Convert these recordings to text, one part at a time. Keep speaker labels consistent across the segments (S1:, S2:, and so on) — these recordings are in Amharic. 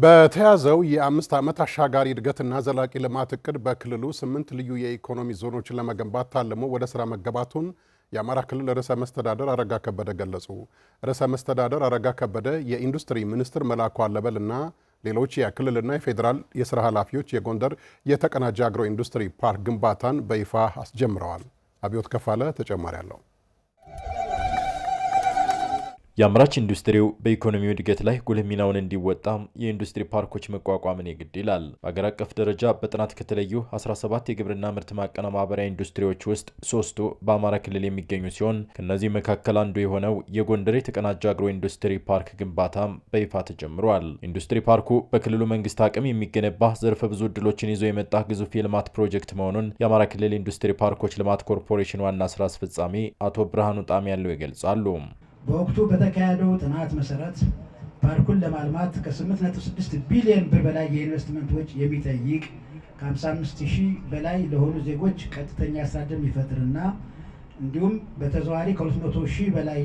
S1: በተያዘው የ5 ዓመት አሻጋሪ እድገትና ዘላቂ ልማት እቅድ በክልሉ 8 ልዩ የኢኮኖሚ ዞኖችን ለመገንባት ታልሞ ወደ ስራ መገባቱን የአማራ ክልል ርዕሰ መስተዳድር አረጋ ከበደ ገለጹ። ርዕሰ መስተዳድር አረጋ ከበደ የኢንዱስትሪ ሚኒስትር መላኩ አለበልና ሌሎች የክልልና የፌዴራል የስራ ኃላፊዎች የጎንደር የተቀናጀ አግሮ ኢንዱስትሪ ፓርክ ግንባታን በይፋ አስጀምረዋል። አብዮት ከፋለ ተጨማሪ አለው።
S2: የአምራች ኢንዱስትሪው በኢኮኖሚው እድገት ላይ ጉልህ ሚናውን እንዲወጣ የኢንዱስትሪ ፓርኮች መቋቋምን የግድ ይላል። በአገር አቀፍ ደረጃ በጥናት ከተለዩ 17 የግብርና ምርት ማቀነባበሪያ ኢንዱስትሪዎች ውስጥ 3ቱ በአማራ ክልል የሚገኙ ሲሆን ከነዚህ መካከል አንዱ የሆነው የጎንደር የተቀናጀ አግሮ ኢንዱስትሪ ፓርክ ግንባታ በይፋ ተጀምሯል። ኢንዱስትሪ ፓርኩ በክልሉ መንግስት አቅም የሚገነባ ዘርፈ ብዙ ዕድሎችን ይዞ የመጣ ግዙፍ የልማት ፕሮጀክት መሆኑን የአማራ ክልል ኢንዱስትሪ ፓርኮች ልማት ኮርፖሬሽን ዋና ስራ አስፈጻሚ አቶ ብርሃኑ ጣም ያለው ይገልጻሉ።
S3: በወቅቱ በተካሄደው ጥናት መሰረት ፓርኩን ለማልማት ከ8.6 ቢሊዮን ብር በላይ የኢንቨስትመንት ወጪ የሚጠይቅ ከ55,000 በላይ ለሆኑ ዜጎች ቀጥተኛ ስራ ዕድል የሚፈጥርና እንዲሁም በተዘዋዋሪ ከ200,000 በላይ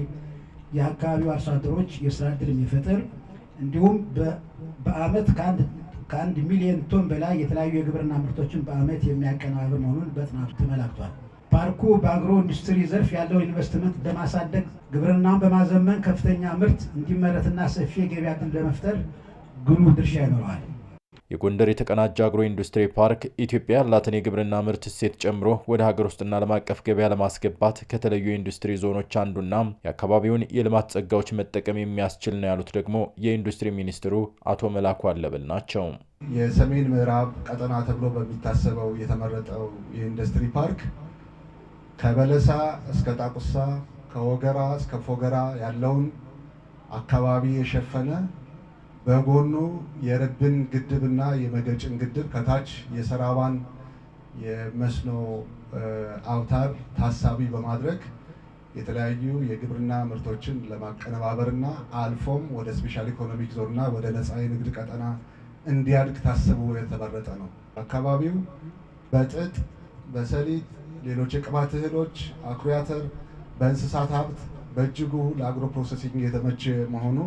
S3: የአካባቢው አርሶ አደሮች የስራ ዕድል የሚፈጥር እንዲሁም በአመት ከ1 ሚሊዮን ቶን በላይ የተለያዩ የግብርና ምርቶችን በአመት የሚያቀነባብር መሆኑን በጥናቱ ተመላክቷል። ፓርኩ በአግሮ ኢንዱስትሪ ዘርፍ ያለው ኢንቨስትመንት በማሳደግ ግብርናውን በማዘመን ከፍተኛ ምርት እንዲመረትና ሰፊ የገበያ ዕድል ለመፍጠር ጉልህ ድርሻ ይኖረዋል።
S2: የጎንደር የተቀናጀ አግሮ ኢንዱስትሪ ፓርክ ኢትዮጵያ ያላትን የግብርና ምርት እሴት ጨምሮ ወደ ሀገር ውስጥና ዓለም አቀፍ ገበያ ለማስገባት ከተለዩ የኢንዱስትሪ ዞኖች አንዱና የአካባቢውን የልማት ጸጋዎች መጠቀም የሚያስችል ነው ያሉት ደግሞ የኢንዱስትሪ ሚኒስትሩ አቶ መላኩ አለበል ናቸው።
S4: የሰሜን ምዕራብ ቀጠና ተብሎ በሚታሰበው የተመረጠው የኢንዱስትሪ ፓርክ ከበለሳ እስከ ጣቁሳ ከወገራ እስከ ፎገራ ያለውን አካባቢ የሸፈነ በጎኑ የርብን ግድብና የመገጭን ግድብ ከታች የሰራባን የመስኖ አውታር ታሳቢ በማድረግ የተለያዩ የግብርና ምርቶችን ለማቀነባበርና አልፎም ወደ ስፔሻል ኢኮኖሚክ ዞንና ወደ ነፃ የንግድ ቀጠና እንዲያድግ ታስቦ የተመረጠ ነው። አካባቢው በጥጥ በሰሊጥ ሌሎች የቅባት እህሎች፣ አኩሪ አተር፣ በእንስሳት ሀብት በእጅጉ ለአግሮ ፕሮሰሲንግ የተመቸ መሆኑ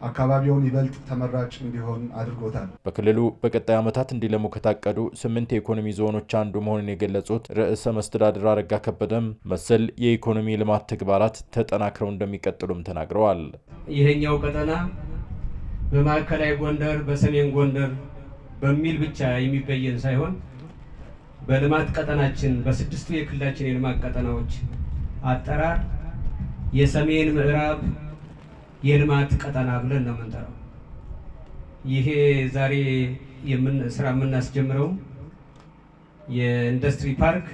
S4: አካባቢውን ይበልጥ ተመራጭ እንዲሆን አድርጎታል።
S2: በክልሉ በቀጣይ ዓመታት እንዲለሙ ከታቀዱ 8 የኢኮኖሚ ዞኖች አንዱ መሆኑን የገለጹት ርዕሰ መስተዳድር አረጋ ከበደም መሰል የኢኮኖሚ ልማት ተግባራት ተጠናክረው እንደሚቀጥሉም ተናግረዋል።
S5: ይሄኛው ቀጠና በማዕከላዊ ጎንደር፣ በሰሜን ጎንደር በሚል ብቻ የሚበየን ሳይሆን በልማት ቀጠናችን በ6ቱ የክልላችን የልማት ቀጠናዎች አጠራር የሰሜን ምዕራብ የልማት ቀጠና ብለን ነው የምንጠራው። ይሄ ዛሬ ስራ የምናስጀምረው የኢንዱስትሪ ፓርክ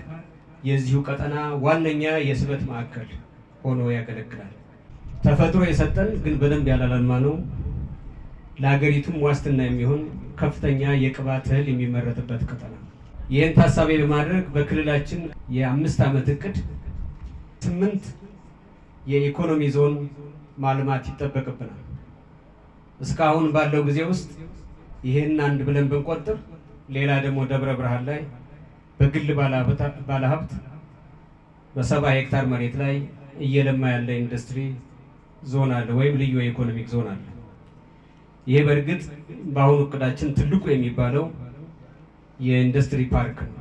S5: የዚሁ ቀጠና ዋነኛ የስበት ማዕከል ሆኖ ያገለግላል። ተፈጥሮ የሰጠን ግን በደንብ ያላለማ ነው ለሀገሪቱም ዋስትና የሚሆን ከፍተኛ የቅባት እህል የሚመረትበት ቀጠና። ይህን ታሳቢ በማድረግ በክልላችን የ5 ዓመት እቅድ 8 የኢኮኖሚ ዞን ማልማት ይጠበቅብናል። እስካሁን ባለው ጊዜ ውስጥ ይሄን አንድ ብለን ብንቆጥር ሌላ ደግሞ ደብረ ብርሃን ላይ በግል ባለሀብት በ70 ሄክታር መሬት ላይ እየለማ ያለ ኢንዱስትሪ ዞን አለ ወይም ልዩ የኢኮኖሚክ ዞን አለ። ይሄ በእርግጥ በአሁኑ እቅዳችን ትልቁ የሚባለው የኢንዱስትሪ ፓርክ ነው።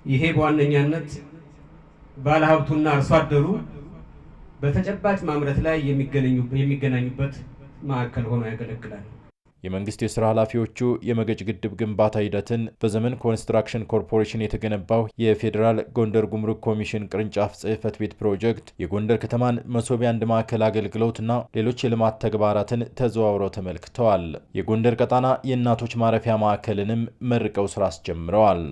S5: ይሄ በዋነኛነት ባለሀብቱና አርሶ አደሩ በተጨባጭ ማምረት ላይ የሚገናኙበት ማዕከል ሆኖ ያገለግላል።
S2: የመንግስት የስራ ኃላፊዎቹ የመገጭ ግድብ ግንባታ ሂደትን በዘመን ኮንስትራክሽን ኮርፖሬሽን የተገነባው የፌዴራል ጎንደር ጉምሩክ ኮሚሽን ቅርንጫፍ ጽሕፈት ቤት ፕሮጀክት የጎንደር ከተማን መሶብ የአንድ ማዕከል አገልግሎትና ሌሎች የልማት ተግባራትን ተዘዋውረው ተመልክተዋል። የጎንደር ቀጣና የእናቶች ማረፊያ ማዕከልንም መርቀው ስራ አስጀምረዋል።